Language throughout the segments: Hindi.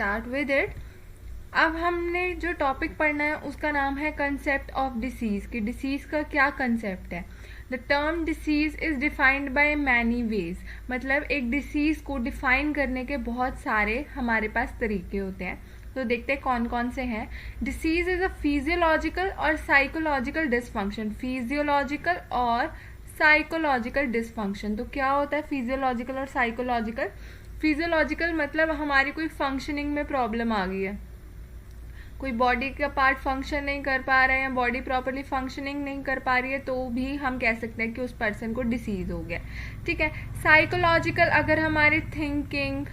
Start with it. अब हमने जो टॉपिक पढ़ना है उसका नाम है कंसेप्ट ऑफ डिसीज, कि डिसीज का क्या कंसेप्ट है। The term disease is defined by many ways, मतलब एक डिसीज को डिफाइन करने के बहुत सारे हमारे पास तरीके होते हैं। तो देखते हैं कौन कौन से हैं। डिसीज इज अ फिजियोलॉजिकल और साइकोलॉजिकल डिसफंक्शन, फिजियोलॉजिकल और साइकोलॉजिकल डिसफंक्शन। तो क्या होता है फिजियोलॉजिकल और साइकोलॉजिकल? फिजियोलॉजिकल मतलब हमारी कोई फंक्शनिंग में प्रॉब्लम आ गई है, कोई बॉडी का पार्ट फंक्शन नहीं कर पा रहा है या बॉडी प्रॉपरली फंक्शनिंग नहीं कर पा रही है, तो भी हम कह सकते हैं कि उस पर्सन को डिसीज हो गया। ठीक है। साइकोलॉजिकल अगर हमारी थिंकिंग,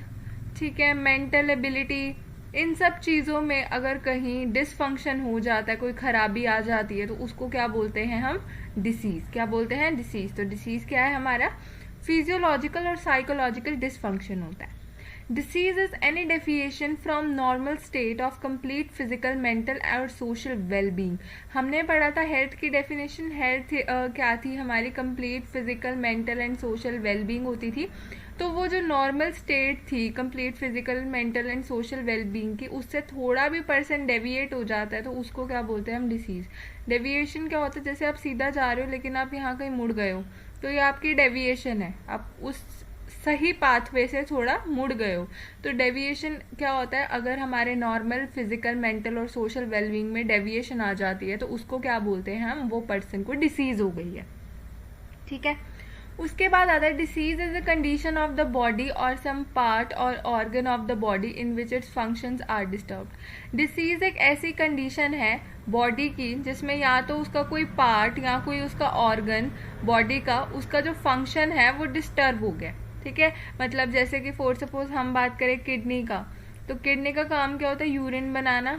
ठीक है, मेंटल एबिलिटी, इन सब चीज़ों में अगर कहीं डिसफंक्शन हो जाता है, कोई खराबी आ जाती है, तो उसको क्या बोलते हैं हम? डिसीज। क्या बोलते हैं? डिसीज। तो डिसीज क्या है हमारा? फिजियोलॉजिकल और साइकोलॉजिकल डिसफंक्शन होता है। Disease is any deviation from normal state of complete physical, mental और social well-being। हमने पढ़ा था हेल्थ की डेफिनेशन। हेल्थ क्या थी हमारी? Complete physical, mental and social wellbeing होती थी। तो वो जो नॉर्मल स्टेट थी complete physical, mental and social wellbeing की, उससे थोड़ा भी पर्सन डेविएट हो जाता है तो उसको क्या बोलते हैं हम? डिसीज। डेविएशन क्या होता है? जैसे आप सीधा जा रहे हो लेकिन आप यहाँ कहीं मुड़ गए हो, तो ये आपकी डेविएशन है, आप उस सही पाथवे से थोड़ा मुड़ गए हो। तो डेविएशन क्या होता है? अगर हमारे नॉर्मल फिजिकल, मेंटल और सोशल वेलबींग में डेविएशन आ जाती है तो उसको क्या बोलते हैं हम? वो पर्सन को डिसीज हो गई है। ठीक है। उसके बाद आता है disease is a condition of the body or some part or organ of the body in which its functions are disturbed. Disease एक ऐसी कंडीशन है बॉडी की जिसमें या तो उसका कोई पार्ट या कोई उसका ऑर्गन बॉडी का, उसका जो फंक्शन है वो डिस्टर्ब हो गया। ठीक है। मतलब जैसे कि फॉर सपोज हम बात करें किडनी का, तो किडनी का काम क्या होता है? यूरिन बनाना,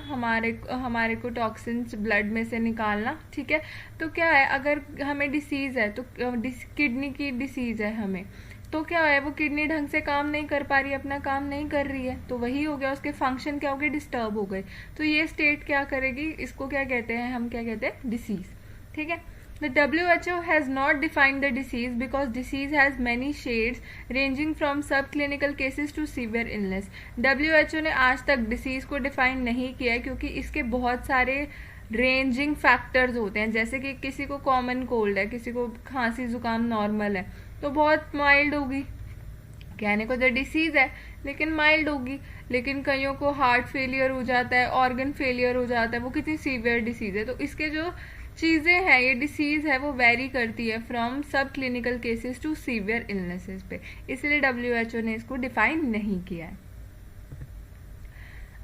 हमारे को टॉक्सिन्स ब्लड में से निकालना। ठीक है। तो क्या है, अगर हमें डिसीज है तो किडनी की डिसीज है हमें, तो क्या है, वो किडनी ढंग से काम नहीं कर पा रही है, अपना काम नहीं कर रही है, तो वही हो गया, उसके फंक्शन क्या हो गए? डिस्टर्ब हो गए। तो ये स्टेट क्या करेगी? इसको क्या कहते हैं हम? क्या कहते हैं? डिसीज। ठीक है। The WHO has not defined the disease because disease has many shades ranging from subclinical cases to severe illness। WHO ने आज तक डिसीज को डिफाइन नहीं किया है क्योंकि इसके बहुत सारे रेंजिंग फैक्टर्स होते हैं। जैसे कि किसी को कॉमन कोल्ड है, किसी को खांसी जुकाम नॉर्मल है, तो बहुत माइल्ड होगी, कहने को तो डिसीज है लेकिन माइल्ड होगी। लेकिन कईयों को हार्ट फेलियर हो जाता है, ऑर्गन फेलियर हो जाता है, वो कितनी सीवियर डिसीज है। तो इसके जो चीज़ें हैं, ये डिसीज है, वो वेरी करती है from sub clinical cases to severe illnesses पे, इसलिए WHO ने इसको डिफाइन नहीं किया है।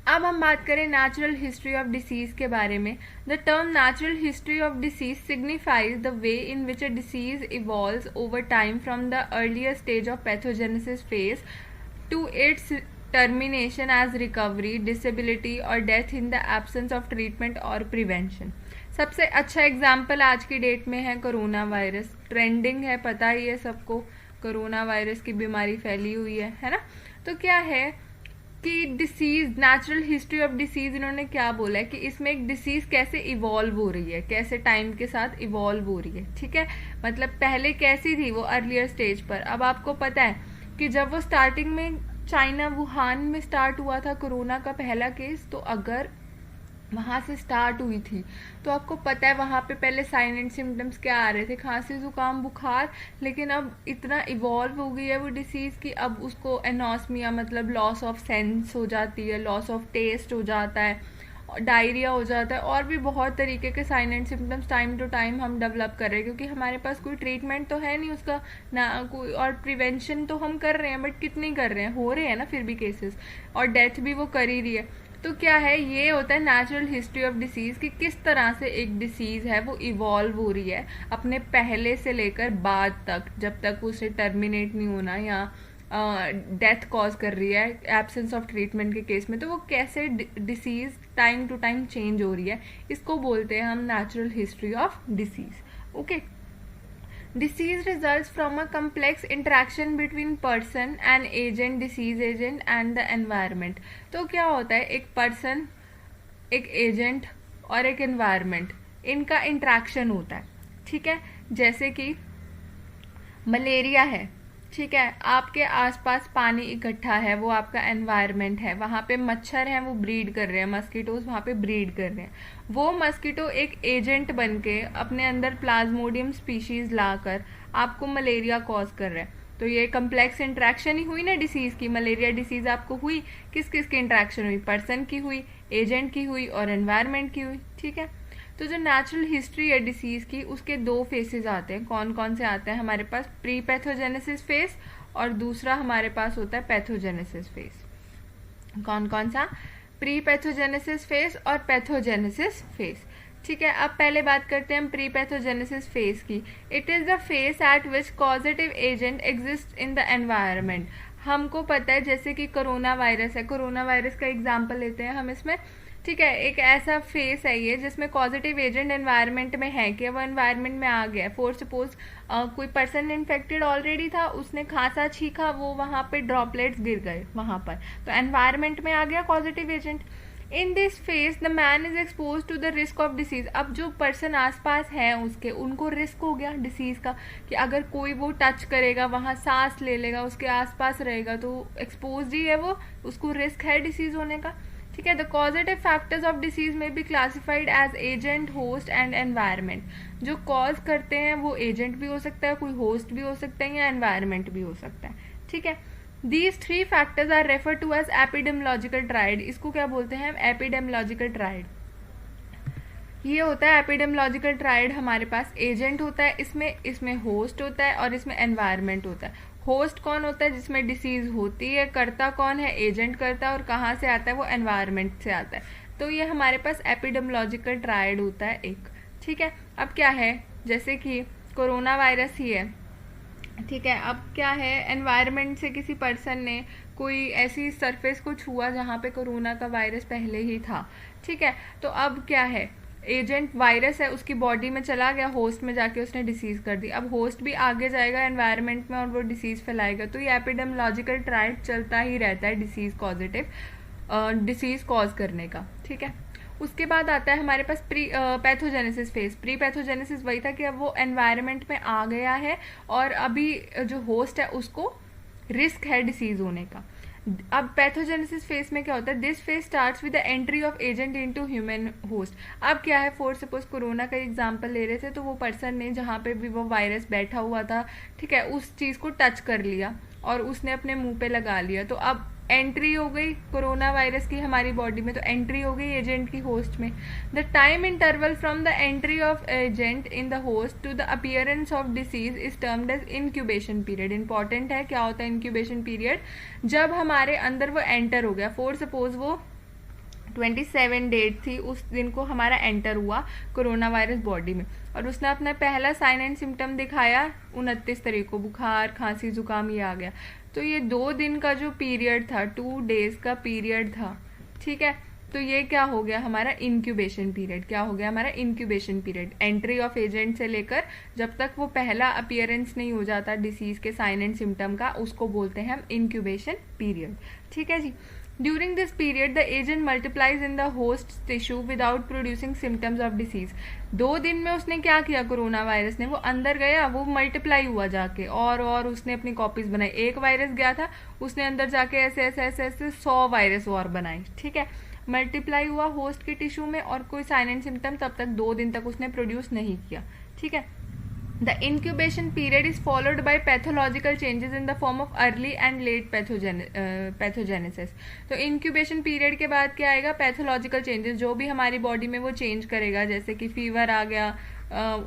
अब हम बात करें नेचुरल हिस्ट्री ऑफ डिसीज के बारे में। The term natural history of disease signifies the way in which a disease evolves over time from the earlier stage of pathogenesis phase to its termination as recovery, disability और death in the absence of treatment और प्रिवेंशन। सबसे अच्छा एग्जाम्पल आज की डेट में है कोरोना वायरस। ट्रेंडिंग है, पता ही है सबको, कोरोना वायरस की बीमारी फैली हुई है ना। तो क्या है कि disease, natural history of disease, इन्होंने क्या बोला है कि इसमें एक डिसीज कैसे इवॉल्व हो रही है, कैसे टाइम के साथ इवॉल्व हो रही है। ठीक है। मतलब पहले कैसी थी वो अर्लियर स्टेज पर। अब आपको पता है कि जब वो स्टार्टिंग में चाइना वुहान में स्टार्ट हुआ था कोरोना का पहला केस, तो अगर वहाँ से स्टार्ट हुई थी तो आपको पता है वहाँ पे पहले साइन एंड सिम्टम्स क्या आ रहे थे? खांसी जुकाम बुखार। लेकिन अब इतना इवॉल्व हो गई है वो डिसीज़ कि अब उसको एनोस्मिया, मतलब लॉस ऑफ सेंस हो जाती है, लॉस ऑफ टेस्ट हो जाता है, डायरिया हो जाता है, और भी बहुत तरीके के sign and symptoms time to time हम डेवलप कर रहे हैं, क्योंकि हमारे पास कोई ट्रीटमेंट तो है नहीं उसका ना कोई, और प्रिवेंशन तो हम कर रहे हैं बट कितनी कर रहे हैं, हो रहे हैं ना फिर भी केसेस, और डेथ भी वो कर ही रही है। तो क्या है, ये होता है नेचुरल हिस्ट्री ऑफ डिसीज कि किस तरह से एक डिसीज है वो इवॉल्व हो रही है अपने पहले से लेकर बाद तक, जब तक उसे टर्मिनेट नहीं होना या डेथ कॉज कर रही है एब्सेंस ऑफ ट्रीटमेंट के केस में, तो वो कैसे disease time to time change हो रही है, इसको बोलते हैं हम natural history of disease. Okay. Disease results from a complex interaction between person and agent, disease agent and the environment। तो क्या होता है, एक पर्सन, एक एजेंट और एक एनवायरनमेंट, इनका इंट्रैक्शन होता है। ठीक है। जैसे कि मलेरिया है, ठीक है, आपके आसपास पानी इकट्ठा है, वो आपका एनवायरनमेंट है, वहाँ पे मच्छर हैं, वो ब्रीड कर रहे हैं, मस्कीटोज वहाँ पे ब्रीड कर रहे हैं। वो मस्कीटो एक एजेंट बन के अपने अंदर प्लाज्मोडियम स्पीशीज लाकर आपको मलेरिया कॉज कर रहा है। तो ये कम्प्लेक्स इंट्रैक्शन ही हुई ना डिसीज की। मलेरिया डिसीज आपको हुई, किस किस की इंट्रैक्शन हुई? पर्सन की हुई, एजेंट की हुई और एनवायरनमेंट की हुई। ठीक है, तो जो नेचुरल हिस्ट्री है डिसीज की, उसके दो फेसेस आते हैं। कौन कौन से आते हैं हमारे पास? प्री पैथोजेनेसिस फेस और दूसरा हमारे पास होता है पैथोजेनेसिस फेस। कौन कौन सा? प्री पैथोजेनेसिस फेस और पैथोजेनेसिस फेस। ठीक है, अब पहले बात करते हैं हम प्री पैथोजेनेसिस फेस की। It is the face at which causative agent exist in the environment. हमको पता है जैसे कि कोरोना वायरस है, कोरोना वायरस का एग्जाम्पल लेते हैं हम इसमें। ठीक है, एक ऐसा फेस है ये जिसमें पॉजिटिव एजेंट एनवायरनमेंट में है कि वो एनवायरनमेंट में आ गया। फॉर सपोज कोई पर्सन इन्फेक्टेड ऑलरेडी था, उसने खांसा छींका, वो वहां पे ड्रॉपलेट्स गिर गए वहां पर, तो एनवायरनमेंट में आ गया positive agent. In this phase the man is expose to the risk of disease. अब जो पर्सन आसपास है उसके, उनको रिस्क हो गया डिसीज का कि अगर कोई वो टच करेगा, वहां सांस ले लेगा, उसके आसपास रहेगा, तो एक्सपोज ही है वो, उसको रिस्क है डिसीज होने का। ठीक है, the causative factors of disease may be classified as agent, host and environment. जो कॉज करते हैं वो एजेंट भी हो सकता है, कोई होस्ट भी हो सकता है, या एनवायरनमेंट भी हो सकता है। ठीक है, These three factors are referred to as epidemiological triad। इसको क्या बोलते हैं हम? Epidemiological tried. ये होता है एपिडेमियोलॉजिकल ट्राइड। हमारे पास एजेंट होता है, इसमें होस्ट होता है और इसमें एनवायरनमेंट होता है। होस्ट कौन होता है? जिसमें डिसीज होती है। करता कौन है? एजेंट करता है। और कहाँ से आता है? वो एनवायरनमेंट से आता है। तो ये हमारे पास एपिडेमियोलॉजिकल ट्राइड होता है एक। ठीक है, अब क्या है, जैसे कि कोरोना वायरस ही है। ठीक है, अब क्या है, एनवायरनमेंट से किसी पर्सन ने कोई ऐसी सरफेस को छुआ जहाँ पे कोरोना का वायरस पहले ही था। ठीक है, तो अब क्या है, एजेंट वायरस है, उसकी बॉडी में चला गया, होस्ट में जाके उसने डिसीज कर दी। अब होस्ट भी आगे जाएगा एनवायरनमेंट में और वो डिसीज फैलाएगा। तो ये एपिडेमियोलॉजिकल ट्राइड चलता ही रहता है डिसीज कॉज करने का। ठीक है, उसके बाद आता है हमारे पास pre pathogenesis phase. Pre pathogenesis वही था कि अब वो एनवायरनमेंट में आ गया है और अभी जो होस्ट है उसको रिस्क है डिसीज होने का। अब पैथोजेनेसिस फेज में क्या होता है? This phase starts with the entry of agent into human host. अब क्या है, फॉर सपोज कोरोना का एग्जांपल ले रहे थे, तो वो पर्सन ने जहाँ पे भी वो वायरस बैठा हुआ था, ठीक है, उस चीज को टच कर लिया और उसने अपने मुंह पे लगा लिया। तो अब एंट्री हो गई कोरोना वायरस की हमारी बॉडी में, तो एंट्री हो गई एजेंट की होस्ट में। The time interval from the entry of agent in the host to the appearance of disease is termed as incubation period. Important है, क्या होता है इंक्यूबेशन पीरियड? जब हमारे अंदर वो एंटर हो गया, फॉर सपोज वो 27 डेट थी, उस दिन को हमारा एंटर हुआ कोरोना वायरस बॉडी में और उसने अपना पहला साइन एंड सिम्टम दिखाया 29 तारीख को, बुखार, खांसी, जुकाम ये आ गया। तो ये 2 दिन का जो पीरियड था, 2 डेज का पीरियड था। ठीक है, तो ये क्या हो गया हमारा इंक्यूबेशन पीरियड। क्या हो गया हमारा incubation period? Entry of agent से लेकर जब तक वो पहला अपीयरेंस नहीं हो जाता डिसीज के साइन एंड सिम्टम का, उसको बोलते हैं हम इंक्यूबेशन पीरियड। ठीक है जी। During this period, the agent multiplies in the host tissue without producing symptoms of disease। 2 दिन में उसने क्या किया, कोरोना वायरस ने, वो अंदर गया, वो मल्टीप्लाई हुआ जाके और उसने अपनी कॉपीज बनाई। एक वायरस गया था, उसने अंदर जाके ऐसे ऐसे ऐसे ऐसे 100 वायरस और बनाए। ठीक है, मल्टीप्लाई हुआ होस्ट के टिश्यू में और कोई साइन एंड सिम्टम तब तक 2 दिन तक उसने प्रोड्यूस नहीं किया। ठीक है, The incubation period is followed by pathological changes in the form of early and late pathogenesis। तो incubation period के बाद क्या आएगा? pathological changes, जो भी हमारी बॉडी में वो चेंज करेगा, जैसे कि फीवर आ गया,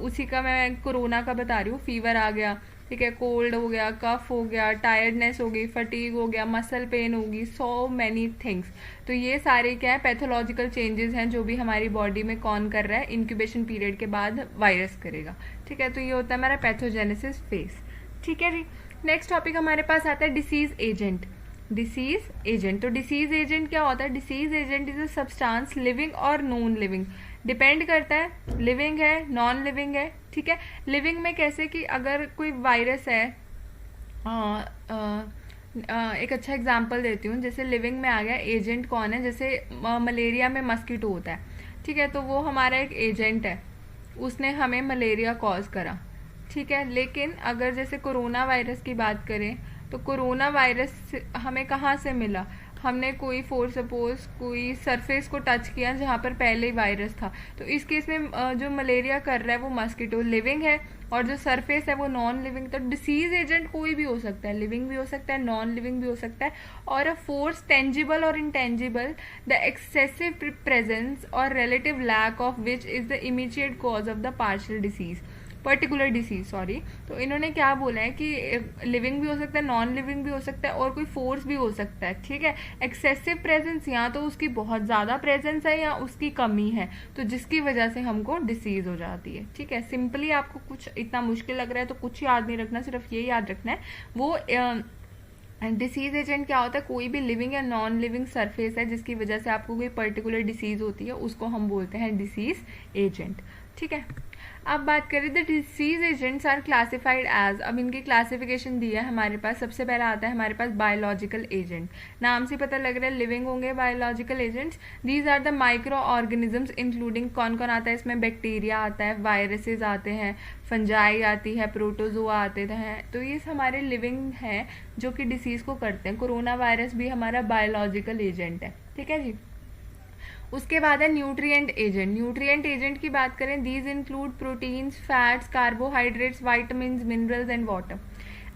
उसी का मैं कोरोना का बता रही हूँ। फीवर आ गया, ठीक है, कोल्ड हो गया, कफ हो गया, टायर्डनेस हो गई, फटीग हो गया, मसल पेन होगी, सो मैनी थिंग्स। तो ये सारे क्या है, पैथोलॉजिकल चेंजेस हैं जो भी हमारी बॉडी में कौन कर रहा है, इंक्यूबेशन पीरियड के बाद वायरस करेगा। ठीक है, तो ये होता है हमारा पैथोजेनेसिस फेज। ठीक है जी। नेक्स्ट टॉपिक हमारे पास आता है डिसीज एजेंट। डिसीज एजेंट, तो डिसीज एजेंट क्या होता है? Disease agent is a substance living और नॉन लिविंग, डिपेंड करता है लिविंग है नॉन लिविंग है। ठीक है, लिविंग में कैसे कि अगर कोई वायरस है, एक अच्छा एग्जांपल देती हूँ, जैसे लिविंग में आ गया एजेंट कौन है, जैसे मलेरिया में मस्कीटो होता है। ठीक है, तो वो हमारा एक एजेंट है, उसने हमें मलेरिया कॉज करा। ठीक है। लेकिन अगर जैसे कोरोना वायरस की बात करें तो कोरोना वायरस हमें कहाँ से मिला? हमने कोई फॉर सपोज कोई सरफेस को टच किया जहाँ पर पहले ही वायरस था, तो इस केस में जो मलेरिया कर रहा है वो मस्कीटो लिविंग है और जो सरफेस है वो नॉन लिविंग। तो डिसीज एजेंट कोई भी हो सकता है, लिविंग भी हो सकता है, नॉन लिविंग भी हो सकता है। और अ फोर्स टेंजिबल और इंटेंजिबल, द एक्सेसिव प्रेजेंस और relative lack of which is the immediate cause of the partial disease, particular disease, sorry. तो इन्होंने क्या बोला है कि लिविंग भी हो सकता है, नॉन लिविंग भी हो सकता है और कोई फोर्स भी हो सकता है, ठीक है। एक्सेसिव प्रेजेंस, या तो उसकी बहुत ज़्यादा प्रेजेंस है या उसकी कमी है, तो जिसकी वजह से हमको डिसीज हो जाती है, ठीक है। सिंपली आपको कुछ इतना मुश्किल लग रहा है तो कुछ याद नहीं रखना, सिर्फ ये याद रखना है वो डिसीज एजेंट क्या होता है, कोई भी लिविंग या नॉन लिविंग सरफेस है जिसकी वजह से आपको कोई पर्टिकुलर डिसीज होती है, उसको हम बोलते हैं डिसीज एजेंट, ठीक है। अब बात करें the disease agents are classified as, अब इनकी क्लासिफिकेशन दी है हमारे पास। सबसे पहला आता है हमारे पास बायोलॉजिकल एजेंट, नाम से पता लग रहा है लिविंग होंगे biological agents. These are the micro organisms including, कौन कौन आता है इसमें, बैक्टीरिया आता है, वायरसेस आते हैं, फंजाई आती है, प्रोटोजोआ आते हैं, तो ये हमारे लिविंग हैं जो कि डिसीज को करते हैं। कोरोना वायरस भी हमारा बायोलॉजिकल एजेंट है, ठीक है जी। उसके बाद है न्यूट्रिएंट एजेंट। न्यूट्रिएंट एजेंट की बात करें, these include proteins, fats, carbohydrates, vitamin, minerals and water.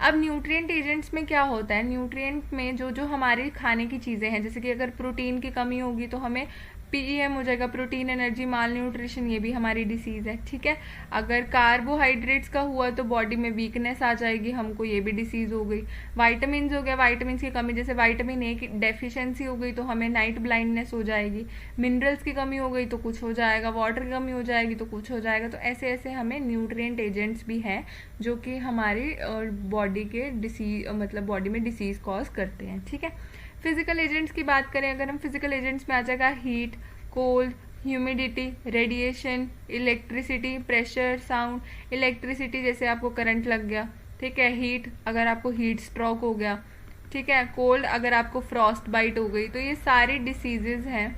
अब न्यूट्रिएंट एजेंट्स में क्या होता है, न्यूट्रिएंट में जो जो हमारी खाने की चीज़ें हैं, जैसे कि अगर प्रोटीन की कमी होगी तो हमें पीईएम हो जाएगा, प्रोटीन एनर्जी माल न्यूट्रिशन, ये भी हमारी डिसीज है, ठीक है। अगर कार्बोहाइड्रेट्स का हुआ तो बॉडी में वीकनेस आ जाएगी हमको, ये भी डिसीज हो गई। वाइटामिन हो गया, वाइटामिन की कमी, जैसे वाइटामिन ए की डेफिशिएंसी हो गई तो हमें नाइट ब्लाइंडनेस हो जाएगी। मिनरल्स की कमी हो गई तो कुछ हो जाएगा, वाटर की कमी हो जाएगी तो कुछ हो जाएगा। तो ऐसे ऐसे हमें न्यूट्रिएंट एजेंट्स भी हैं जो कि हमारी बॉडी के डिसीज, मतलब बॉडी में डिसीज कॉज करते हैं, ठीक है। फिजिकल एजेंट्स की बात करें, अगर हम फिजिकल एजेंट्स में आ जाएगा heat, cold, humidity, radiation, electricity, pressure, sound. Electricity जैसे आपको करंट लग गया, ठीक है। हीट, अगर आपको हीट स्ट्रोक हो गया, ठीक है। कोल्ड, अगर आपको फ्रॉस्ट बाइट हो गई। तो ये सारी डिसीजेज हैं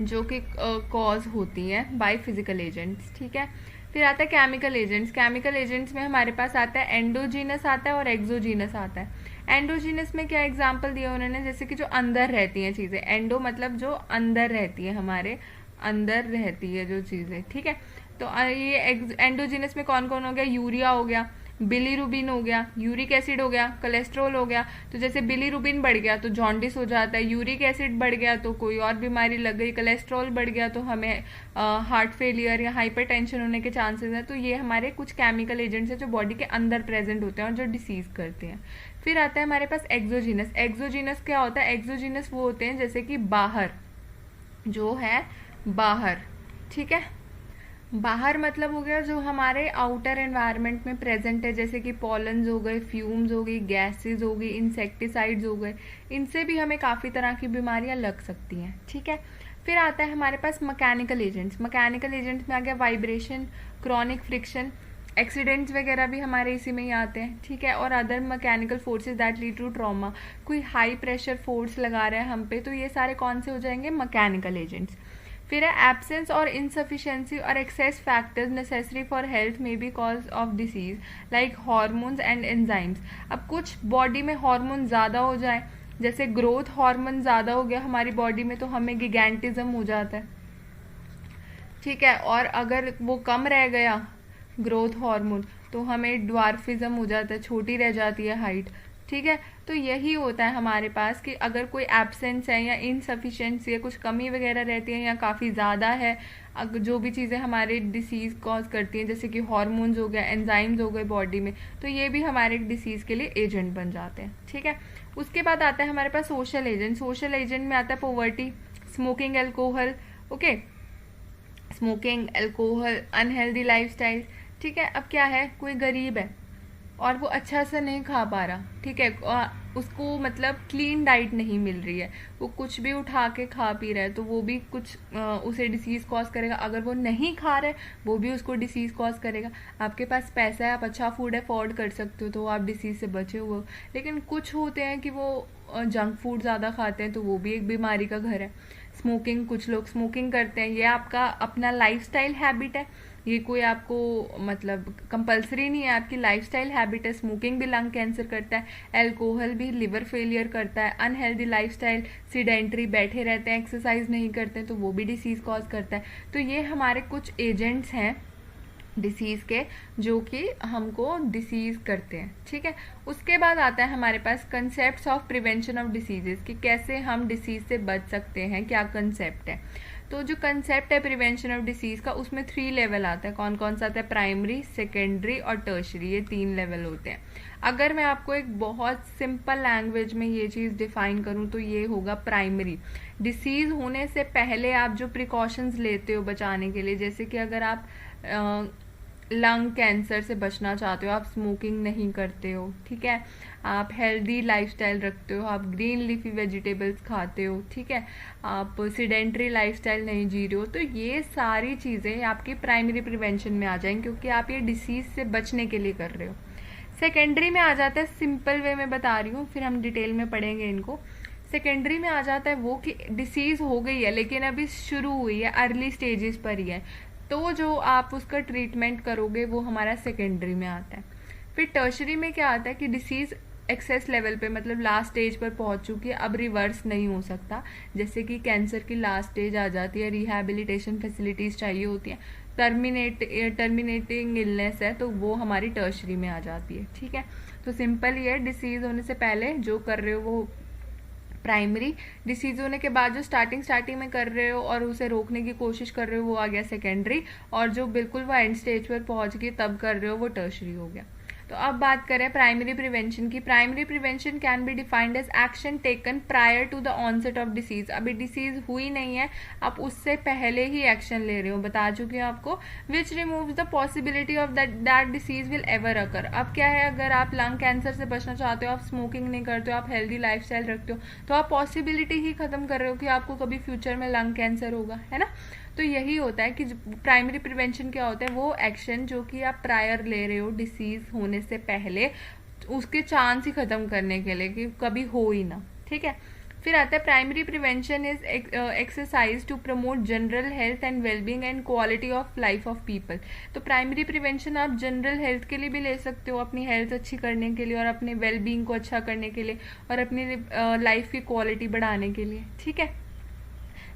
जो कि कॉज होती हैं बाय फिजिकल एजेंट्स, ठीक है। फिर आता है केमिकल एजेंट्स। केमिकल एजेंट्स में हमारे पास आता है एंडोजीनस आता है और एक्सोजीनस आता है। एंडोजीनस में क्या एग्जाम्पल दिया उन्होंने, जैसे कि जो अंदर रहती हैं चीज़ें, एंडो मतलब जो अंदर रहती है, हमारे अंदर रहती है जो चीज़ें, ठीक है। तो ये एंडोजीनस में कौन कौन हो गया, यूरिया हो गया, बिलीरुबिन हो गया, यूरिक एसिड हो गया, कोलेस्ट्रॉल हो गया। तो जैसे बिलीरुबिन बढ़ गया तो जॉन्डिस हो जाता है, यूरिक एसिड बढ़ गया तो कोई और बीमारी लग गई, कोलेस्ट्रॉल बढ़ गया तो हमें हार्ट फेलियर या हाइपरटेंशन होने के चांसेस हैं। तो ये हमारे कुछ केमिकल एजेंट्स हैं जो बॉडी के अंदर प्रेजेंट होते हैं और जो डिसीज करते हैं। फिर आता है हमारे पास एक्सोजीनस। एक्सोजीनस क्या होता है, एक्सोजीनस वो होते हैं जैसे कि बाहर, जो है बाहर, ठीक है। बाहर मतलब हो गया जो हमारे आउटर एनवायरनमेंट में प्रेजेंट है, जैसे कि पॉलन्स हो गए, फ्यूम्स हो गई, गैसेस हो गई, इंसेक्टिसाइड्स हो गए, इनसे भी हमें काफ़ी तरह की बीमारियां लग सकती हैं, ठीक है। फिर आता है हमारे पास मैकेनिकल एजेंट्स। मैकेनिकल एजेंट्स में आ गया वाइब्रेशन, क्रॉनिक फ्रिक्शन, एक्सीडेंट्स वगैरह भी हमारे इसी में ही आते हैं, ठीक है। और other mechanical forces that lead to trauma, कोई हाई प्रेशर फोर्स लगा रहा है हम पे, तो ये सारे कौन से हो जाएंगे, मैकेनिकल एजेंट्स। फिर है absence or insufficiency or excess factors necessary for health may be cause of disease like hormones and enzymes. अब कुछ बॉडी में हार्मोन ज़्यादा हो जाए, जैसे ग्रोथ हार्मोन ज़्यादा हो गया हमारी बॉडी में तो हमें गिगैंटिज्म हो जाता है, ठीक है। और अगर वो कम रह गया ग्रोथ हार्मोन तो हमें ड्वार्फिज्म हो जाता है, छोटी रह जाती है हाइट, ठीक है। तो यही होता है हमारे पास कि अगर कोई एब्सेंस है या इनसफिशिएंसी है, कुछ कमी वगैरह रहती है या काफ़ी ज़्यादा है, अगर जो भी चीज़ें हमारे डिसीज़ कॉज करती हैं, जैसे कि हार्मोन्स हो गए, एंजाइम्स हो गए बॉडी में, तो ये भी हमारे डिसीज़ के लिए एजेंट बन जाते हैं, ठीक है। उसके बाद आता है हमारे पास सोशल एजेंट। सोशल एजेंट में आता है poverty, smoking, alcohol, okay, smoking, alcohol, unhealthy lifestyle, ठीक है। अब क्या है, कोई गरीब है और वो अच्छा सा नहीं खा पा रहा, ठीक है, उसको मतलब क्लीन डाइट नहीं मिल रही है, वो कुछ भी उठा के खा पी रहा है, तो वो भी कुछ उसे डिसीज कॉज करेगा। अगर वो नहीं खा रहा है वो भी उसको डिसीज कॉज करेगा। आपके पास पैसा है, आप अच्छा फूड अफोर्ड कर सकते हो तो आप डिसीज से बचे हुए हो, लेकिन कुछ होते हैं कि वो जंक फूड ज़्यादा खाते हैं तो वो भी एक बीमारी का घर है। स्मोकिंग, कुछ लोग स्मोकिंग करते हैं, ये आपका अपना लाइफस्टाइल हैबिट है, ये कोई आपको मतलब कंपलसरी नहीं है, आपकी लाइफस्टाइल हैबिट है। स्मोकिंग भी लंग कैंसर करता है, अल्कोहल भी लिवर फेलियर करता है, अनहेल्दी लाइफस्टाइल, सीडेंटरी बैठे रहते हैं, एक्सरसाइज नहीं करते हैं तो वो भी डिसीज़ कॉज करता है। तो ये हमारे कुछ एजेंट्स हैं डिसीज़ के जो कि हमको डिसीज़ करते हैं, ठीक है। उसके बाद आता है हमारे पास concepts of prevention of diseases, कि कैसे हम डिसीज़ से बच सकते हैं, क्या कंसेप्ट है। तो जो कंसेप्ट है प्रिवेंशन ऑफ डिसीज़ का, उसमें 3 लेवल आता है। कौन कौन सा आता है? प्राइमरी, सेकेंडरी और टर्शरी, ये 3 लेवल होते हैं। अगर मैं आपको एक बहुत सिंपल लैंग्वेज में ये चीज़ डिफाइन करूँ तो ये होगा प्राइमरी। डिसीज़ होने से पहले आप जो प्रिकॉशंस लेते हो बचाने के लिए, जैसे कि अगर आप लंग कैंसर से बचना चाहते हो, आप स्मोकिंग नहीं करते हो, ठीक है, आप हेल्दी लाइफस्टाइल रखते हो, आप ग्रीन लीफी वेजिटेबल्स खाते हो, ठीक है, आप सीडेंटरी लाइफस्टाइल नहीं जी रहे हो, तो ये सारी चीज़ें आपकी प्राइमरी प्रिवेंशन में आ जाएंगी, क्योंकि आप ये डिसीज़ से बचने के लिए कर रहे हो। सेकेंडरी में आ जाता है, सिंपल वे में बता रही हूँ, फिर हम डिटेल में पढ़ेंगे इनको। सेकेंडरी में आ जाता है वो कि डिसीज़ हो गई है लेकिन अभी शुरू हुई है, अर्ली स्टेजेस पर ही है, तो जो आप उसका ट्रीटमेंट करोगे वो हमारा सेकेंडरी में आता है। फिर टर्शरी में क्या आता है कि डिसीज़ एक्सेस लेवल पे, मतलब लास्ट स्टेज पर पहुंच चुकी है, अब रिवर्स नहीं हो सकता। जैसे कि कैंसर की लास्ट स्टेज आ जाती है, रिहैबिलिटेशन फैसिलिटीज़ चाहिए होती हैं, टर्मिनेटिंग इलनेस है, तो वो हमारी टर्शरी में आ जाती है, ठीक है। तो सिंपल ही है, डिसीज़ होने से पहले जो कर रहे हो वो प्राइमरी, डिसीज होने के बाद जो स्टार्टिंग में कर रहे हो और उसे रोकने की कोशिश कर रहे हो वो आ गया सेकेंडरी, और जो बिल्कुल वो एंड स्टेज पर पहुंच गई तब कर रहे हो वो टर्शरी हो गया। तो अब बात करें प्राइमरी प्रिवेंशन की। Primary prevention can be defined as action taken prior to the onset of disease. अभी डिसीज हुई नहीं है, आप उससे पहले ही एक्शन ले रहे हो, बता चुकी हूँ आपको, which removes the possibility of that disease will ever occur. अब क्या है, अगर आप लंग कैंसर से बचना चाहते हो, आप स्मोकिंग नहीं करते हो, आप हेल्दी लाइफस्टाइल रखते हो, तो आप पॉसिबिलिटी ही खत्म कर रहे हो कि आपको कभी फ्यूचर में लंग कैंसर होगा, है ना। तो यही होता है कि प्राइमरी प्रिवेंशन क्या होता है, वो एक्शन जो कि आप प्रायर ले रहे हो डिसीज होने से पहले, उसके चांस ही खत्म करने के लिए कि कभी हो ही ना, ठीक है। फिर आता है primary prevention is exercise to promote general health and wellbeing and quality of life of people. तो प्राइमरी प्रिवेंशन आप जनरल हेल्थ के लिए भी ले सकते हो, अपनी हेल्थ अच्छी करने के लिए और अपने वेलबींग को अच्छा करने के लिए और अपनी लाइफ की क्वालिटी बढ़ाने के लिए, ठीक है।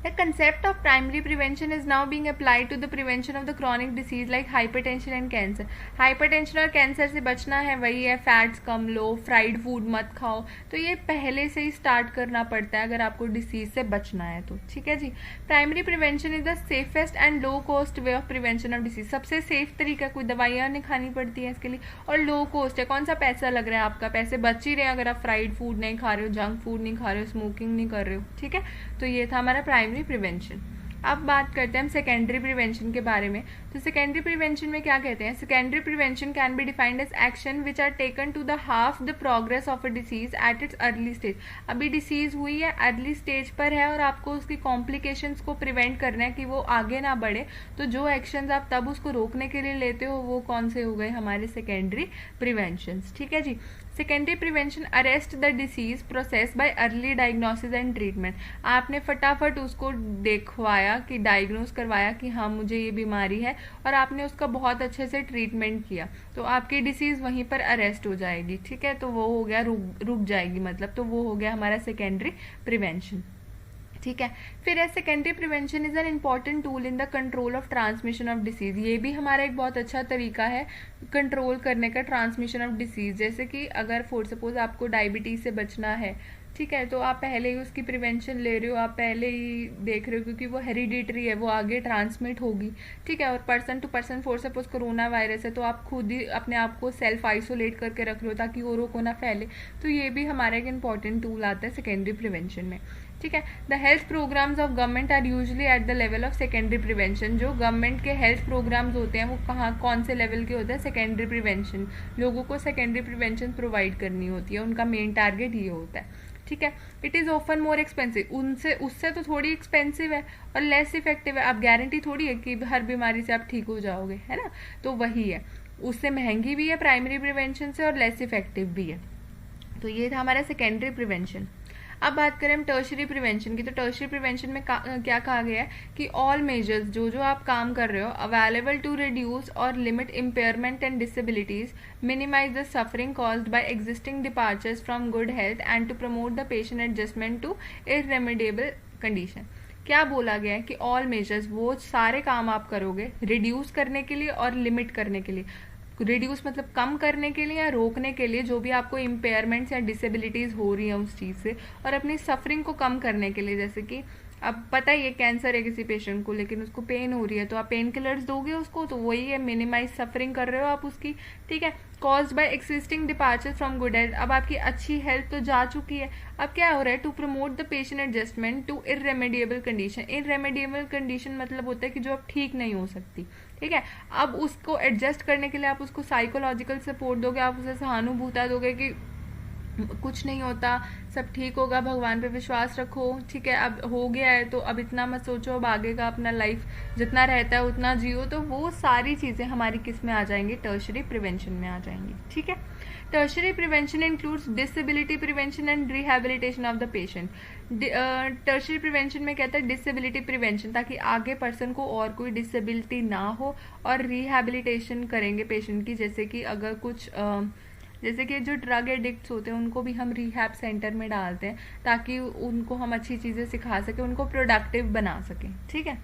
The concept of primary prevention is now being applied to the prevention of the chronic disease like hypertension and cancer. Hypertension और कैंसर से बचना है, वही है फैट्स कम लो, फ्राइड फूड मत खाओ, तो ये पहले से ही स्टार्ट करना पड़ता है अगर आपको डिसीज से बचना है तो, ठीक है जी। Primary prevention is the safest and low cost way of prevention of disease. सबसे सेफ तरीका, कोई दवाइयाँ नहीं खानी पड़ती है इसके लिए, और लो कॉस्ट है। कौन सा पैसा लग रहा है आपका, पैसे बच ही रहे हैं अगर आप फ्राइड फूड नहीं खा रहे हो, जंक फूड नहीं खा रहे हो, स्मोकिंग नहीं कर रहे हो, ठीक है। तो ये था हमारा प्राइमरी प्रिवेंशन। अब बात करते हैं हम सेकेंडरी प्रिवेंशन के बारे में। तो सेकेंडरी प्रिवेंशन में क्या कहते हैं, secondary prevention can be defined as action which are taken to the हाफ the progress of a disease at its early stage. अभी डिसीज हुई है, अर्ली स्टेज पर है और आपको उसकी कॉम्प्लिकेशंस को प्रिवेंट करना है कि वो आगे ना बढ़े, तो जो एक्शंस आप तब उसको रोकने के लिए लेते हो वो कौन से हो गए, हमारे सेकेंडरी प्रिवेंशन, ठीक है जी। Secondary prevention arrest the disease process by early diagnosis and treatment. आपने फटाफट उसको देखवाया कि डायग्नोस करवाया कि हाँ मुझे ये बीमारी है, और आपने उसका बहुत अच्छे से ट्रीटमेंट किया, तो आपकी डिसीज वहीं पर अरेस्ट हो जाएगी, ठीक है। तो वो हो गया, रुक जाएगी मतलब, तो वो हो गया हमारा सेकेंडरी प्रिवेंशन, ठीक है। फिर है secondary prevention is an important tool in the control of transmission of disease. ये भी हमारा एक बहुत अच्छा तरीका है कंट्रोल करने का ट्रांसमिशन ऑफ डिसीज। जैसे कि अगर फॉर सपोज आपको डायबिटीज से बचना है, ठीक है, तो आप पहले ही उसकी प्रिवेंशन ले रहे हो, आप पहले ही देख रहे हो क्योंकि वो हेरिडिटरी है, वो आगे ट्रांसमिट होगी, ठीक है। और person to person, for suppose corona virus है तो आप खुद ही अपने आप को सेल्फ आइसोलेट करके रख लो ताकि औरों को ना फैले, तो ये भी हमारा एक इंपॉर्टेंट टूल आता है सेकेंडरी प्रिवेंशन में, ठीक है। The health programmes of government are usually at the level of secondary prevention. जो गवर्नमेंट के हेल्थ प्रोग्राम्स होते हैं वो कहाँ कौन से लेवल के होते हैं, सेकेंडरी प्रिवेंशन। लोगों को सेकेंडरी प्रिवेंशन प्रोवाइड करनी होती है, उनका मेन टारगेट ये होता है, ठीक है। It is often more expensive, उससे तो थोड़ी एक्सपेंसिव है और लेस इफेक्टिव है। अब गारंटी थोड़ी है कि हर बीमारी से आप ठीक हो जाओगे, है ना, तो वही है, उससे महंगी भी है प्राइमरी प्रिवेंशन से और लेस इफेक्टिव भी है। तो ये था हमारा सेकेंडरी प्रिवेंशन। अब बात करें हम टर्शरी प्रिवेंशन की, तो टर्शरी प्रिवेंशन में क्या कहा गया है कि ऑल मेजर्स जो आप काम कर रहे हो available to reduce or limit impairment and disabilities, minimize the suffering caused by existing departures from good health and to promote the patient adjustment to irremediable condition. क्या बोला गया है कि ऑल मेजर्स, वो सारे काम आप करोगे रिड्यूस करने के लिए और लिमिट करने के लिए। रिड्यूस मतलब कम करने के लिए या रोकने के लिए जो भी आपको इम्पेयरमेंट्स या डिसेबिलिटीज हो रही है उस चीज़ से, और अपनी सफरिंग को कम करने के लिए। जैसे कि अब पता ही है कैंसर है किसी पेशेंट को, लेकिन उसको पेन हो रही है तो आप पेन किलर्स दोगे उसको, तो वही है मिनिमाइज सफरिंग कर रहे हो आप उसकी, ठीक है। Caused by existing departure from good health, अब आपकी अच्छी हेल्थ तो जा चुकी है, अब क्या हो रहा है, to promote the patient adjustment to irremediable condition. Irremediable condition मतलब होता है कि जो अब ठीक नहीं हो सकती, ठीक है। अब उसको एडजस्ट करने के लिए आप उसको साइकोलॉजिकल सपोर्ट दोगे, आप उसे सहानुभूता दोगे कि कुछ नहीं होता, सब ठीक होगा, भगवान पे विश्वास रखो, ठीक है, अब हो गया है तो अब इतना मत सोचो, अब आगे का अपना लाइफ जितना रहता है उतना जियो। तो वो सारी चीज़ें हमारी किस में आ जाएंगी, टर्शरी प्रिवेंशन में आ जाएंगी, ठीक है। Tertiary prevention includes disability prevention and rehabilitation of the patient. Tertiary prevention में कहता है डिसेबिलिटी प्रिवेंशन, ताकि आगे पर्सन को और कोई डिसेबिलिटी ना हो, और रिहैबिलिटेशन करेंगे पेशेंट की, जैसे कि अगर कुछ जैसे कि जो ड्रग एडिक्ट्स होते हैं उनको भी हम रिहैब सेंटर में डालते हैं ताकि उनको हम अच्छी चीज़ें सिखा सकें, उनको प्रोडक्टिव बना सकें, ठीक है।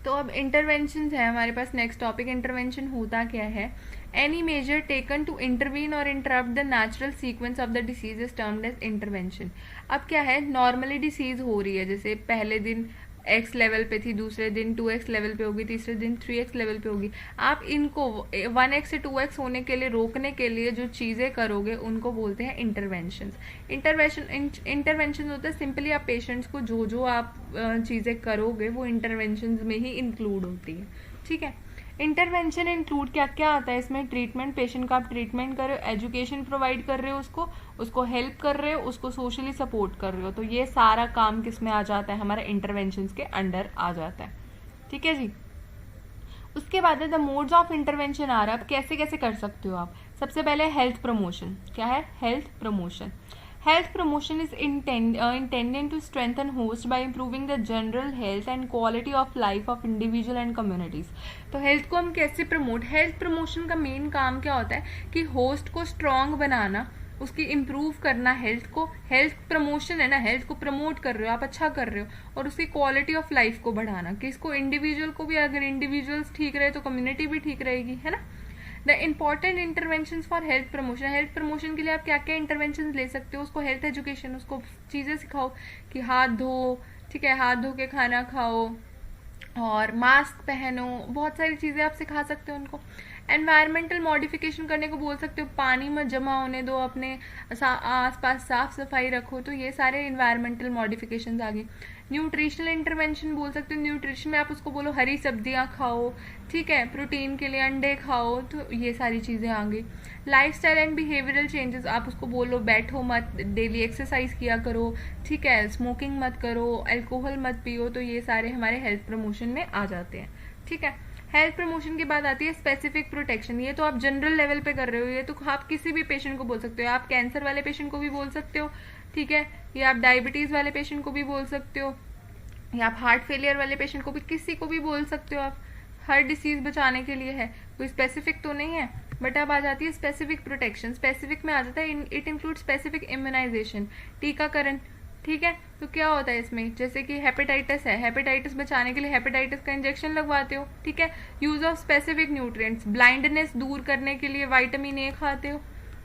तो अब इंटरवेंशन है हमारे पास। नेक्स्ट टॉपिक इंटरवेंशन होता क्या है, any measure taken to intervene or interrupt the natural sequence of the disease is termed as intervention. अब क्या है, नॉर्मली डिसीज हो रही है, जैसे पहले दिन x लेवल पे थी, दूसरे दिन 2x लेवल पे होगी, तीसरे दिन 3x लेवल पे होगी। आप इनको 1x से 2x होने के लिए रोकने के लिए जो चीज़ें करोगे उनको बोलते हैं इंटरवेंशन। इंटरवेंशन होता है सिंपली आप पेशेंट्स को जो आप चीज़ें करोगे वो इंटरवेंशन में ही इंक्लूड होती है, ठीक है। इंटरवेंशन इंक्लूड क्या क्या आता है इसमें, ट्रीटमेंट, पेशेंट का आप ट्रीटमेंट कर रहे हो, एजुकेशन प्रोवाइड कर रहे हो उसको हेल्प कर रहे हो, उसको सोशली सपोर्ट कर रहे हो, तो ये सारा काम किस में आ जाता है, हमारा इंटरवेंशन के अंडर आ जाता है, ठीक है जी। उसके बाद है द मोड्स ऑफ इंटरवेंशन आ रहा है, अब कैसे कैसे कर सकते हो आप। सबसे पहले हेल्थ प्रमोशन, क्या है, health promotion. Health promotion is intended to strengthen host by improving the general health and quality of life of individual and communities। तो हेल्थ को हम कैसे प्रमोट, हेल्थ प्रमोशन का मेन काम क्या होता है कि होस्ट को स्ट्रांग बनाना, उसकी इम्प्रूव करना हेल्थ को। हेल्थ प्रमोशन है ना, हेल्थ को प्रमोट कर रहे हो आप, अच्छा कर रहे हो, और उसकी क्वालिटी ऑफ लाइफ को बढ़ाना, किसको, इंडिविजुअल को भी। अगर इंडिविजुअल्स ठीक रहे तो कम्युनिटी भी ठीक रहेगी, है ना। The important intervention for health promotion, health promotion के लिए आप क्या क्या इंटरवेंशन ले सकते हो, उसको हेल्थ एजुकेशन, उसको चीज़ें सिखाओ कि हाथ धो, ठीक है, हाथ धो के खाना खाओ और मास्क पहनो, बहुत सारी चीज़ें आप सिखा सकते हो उनको। एनवायरमेंटल मॉडिफिकेशन करने को बोल सकते हो, पानी मत जमा होने दो, अपने आस पास साफ सफाई रखो, तो ये सारे एनवायरमेंटल मॉडिफिकेशन आ गए। न्यूट्रिशनल इंटरवेंशन बोल सकते हो, न्यूट्रिशन में आप उसको बोलो हरी सब्जियां खाओ, ठीक है, प्रोटीन के लिए अंडे खाओ, तो ये सारी चीज़ें आ गई। लाइफस्टाइल एंड बिहेवियरल चेंजेस, आप उसको बोलो बैठो मत, डेली एक्सरसाइज किया करो, ठीक है, स्मोकिंग मत करो, अल्कोहल मत पियो, तो ये सारे हमारे हेल्थ प्रमोशन में आ जाते हैं, ठीक है। हेल्थ प्रमोशन के बाद आती है स्पेसिफिक प्रोटेक्शन, ये तो आप जनरल लेवल पे कर रहे हो, ये तो आप किसी भी पेशेंट को बोल सकते हो, आप कैंसर वाले पेशेंट को भी बोल सकते हो, ठीक है, या आप डायबिटीज़ वाले पेशेंट को भी बोल सकते हो, या आप हार्ट फेलियर वाले पेशेंट को भी, किसी को भी बोल सकते हो आप, हर डिसीज बचाने के लिए है, कोई स्पेसिफिक तो नहीं है। बट अब आ जाती है स्पेसिफिक प्रोटेक्शन, स्पेसिफिक में आ जाता है इट इंक्लूड स्पेसिफिक इम्यूनाइजेशन, टीकाकरण, ठीक है। तो क्या होता है इसमें, जैसे कि हेपेटाइटिस है, हेपेटाइटिस बचाने के लिए हेपेटाइटिस का इंजेक्शन लगवाते हो, ठीक है। Use of specific nutrients, blindness दूर करने के लिए विटामिन ए खाते हो,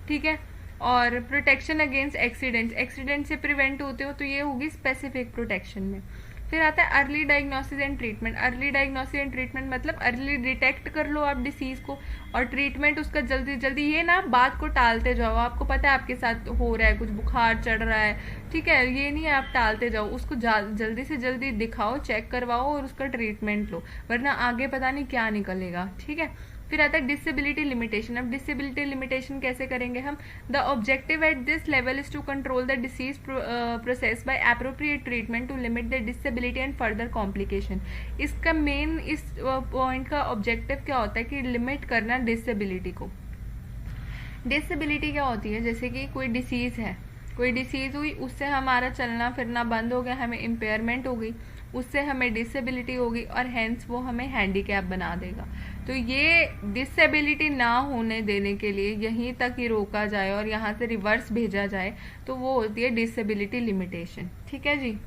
ठीक है। और प्रोटेक्शन अगेंस्ट एक्सीडेंट्स, एक्सीडेंट से प्रिवेंट होते हो, तो ये होगी स्पेसिफिक प्रोटेक्शन में। फिर आता है early diagnosis and treatment. Early diagnosis and treatment मतलब अर्ली डिटेक्ट कर लो आप डिसीज को, और ट्रीटमेंट उसका जल्दी जल्दी, ये ना बात को टालते जाओ, आपको पता है आपके साथ हो रहा है कुछ, बुखार चढ़ रहा है, ठीक है, ये नहीं आप टालते जाओ, उसको जल्दी से जल्दी दिखाओ, चेक करवाओ और उसका ट्रीटमेंट लो, वरना आगे पता नहीं क्या निकलेगा, ठीक है। फिर आता है डिसेबिलिटी लिमिटेशन। अब डिसेबिलिटी लिमिटेशन कैसे करेंगे हम, the objective at this level is to control the disease process by appropriate treatment to limit the disability and further complication. इसका मेन इस पॉइंट का ऑब्जेक्टिव क्या होता है कि लिमिट करना डिसेबिलिटी को। डिसेबिलिटी क्या होती है, जैसे कि कोई डिसीज है, कोई डिसीज़ हुई, उससे हमारा चलना फिरना बंद हो गया, हमें इम्पेयरमेंट हो गई, उससे हमें डिसेबिलिटी होगी और हेंस वो हमें हैंडीकैप बना देगा। तो ये डिसेबिलिटी ना होने देने के लिए यहीं तक ही रोका जाए और यहाँ से रिवर्स भेजा जाए, तो वो होती है डिसेबिलिटी लिमिटेशन। ठीक है जी।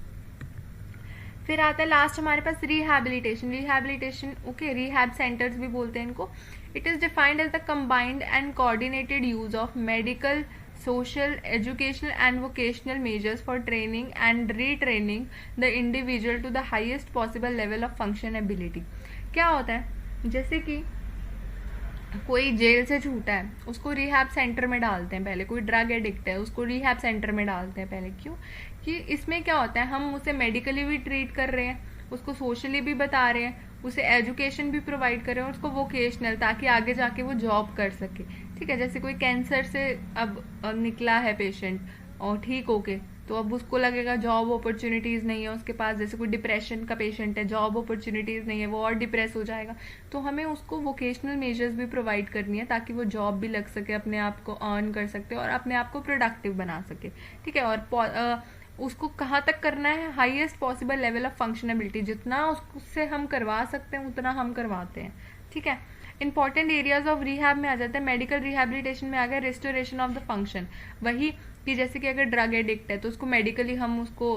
फिर आता है लास्ट हमारे पास rehabilitation. Rehabilitation okay, rehab centres भी बोलते हैं इनको। It is defined as the combined and coordinated use of medical, social, educational and vocational measures for training and retraining the individual to the highest possible level of functionability। क्या होता है, जैसे कि कोई जेल से छूटा है, उसको रिहैब सेंटर में डालते हैं पहले। कोई ड्रग एडिक्ट है, उसको रिहैब सेंटर में डालते हैं पहले। क्यों? कि इसमें क्या होता है, हम उसे मेडिकली भी ट्रीट कर रहे हैं, उसको सोशली भी बता रहे हैं, उसे एजुकेशन भी प्रोवाइड कर रहे हैं, और उसको वोकेशनल, ताकि आगे जाके वो जॉब कर सके। ठीक है, जैसे कोई कैंसर से अब निकला है पेशेंट और ठीक होके, तो अब उसको लगेगा जॉब अपॉर्चुनिटीज नहीं है उसके पास। जैसे कोई डिप्रेशन का पेशेंट है, जॉब अपॉर्चुनिटीज नहीं है, वो और डिप्रेस हो जाएगा, तो हमें उसको वोकेशनल मेजर्स भी प्रोवाइड करनी है ताकि वो जॉब भी लग सके, अपने आप को अर्न कर सकते और अपने आप को प्रोडक्टिव बना सके। ठीक है, और उसको कहाँ तक करना है, हाईएस्ट पॉसिबल लेवल ऑफ फंक्शनेबिलिटी, जितना उससे हम करवा सकते हैं उतना हम करवाते हैं। ठीक है, इंपॉर्टेंट एरियाज ऑफ रिहैब में आ जाता है। मेडिकल रिहैबिलिटेशन में आ गया रेस्टोरेशन ऑफ द फंक्शन। वही कि जैसे कि अगर ड्रग एडिक्ट है तो उसको मेडिकली हम उसको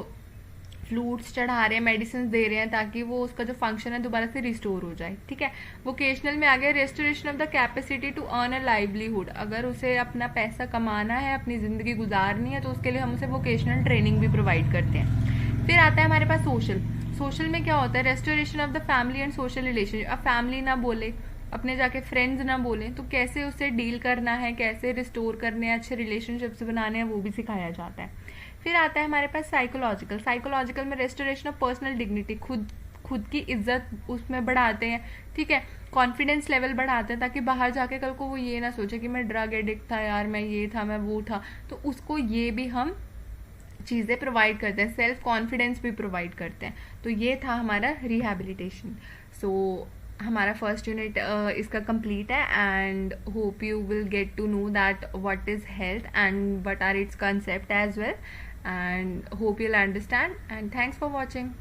फ्लूट्स चढ़ा रहे हैं, मेडिसिन दे रहे हैं, ताकि वो उसका जो फंक्शन है दोबारा से रिस्टोर हो जाए। ठीक है, वोकेशनल में आ गया restoration of the capacity to earn a livelihood. अगर उसे अपना पैसा कमाना है, अपनी जिंदगी गुजारनी है, तो उसके लिए हम उसे वोकेशनल ट्रेनिंग भी प्रोवाइड करते हैं। फिर आता है हमारे पास सोशल। सोशल में क्या होता है, restoration of the family and social relation. अब फैमिली ना बोले, अपने जाके फ्रेंड्स ना बोले, तो कैसे उससे डील करना है, कैसे रिस्टोर करने हैं, अच्छे रिलेशनशिप्स बनाने हैं, वो भी सिखाया जाता है। फिर आता है हमारे पास साइकोलॉजिकल। साइकोलॉजिकल में रेस्टोरेशन ऑफ पर्सनल डिग्निटी, खुद की इज्जत उसमें बढ़ाते हैं। ठीक है, कॉन्फिडेंस लेवल बढ़ाते हैं, ताकि बाहर जाके कल को वो ये ना सोचे कि मैं ड्रग एडिक्ट था यार, मैं ये था, मैं वो था, तो उसको ये भी हम चीज़ें प्रोवाइड करते हैं, सेल्फ कॉन्फिडेंस भी प्रोवाइड करते हैं। तो ये था हमारा रिहैबिलिटेशन। सो हमारा फर्स्ट यूनिट इसका कंप्लीट है, and hope you will get to know that what is health and what are its concept as well, and hope you'll understand, and thanks for watching.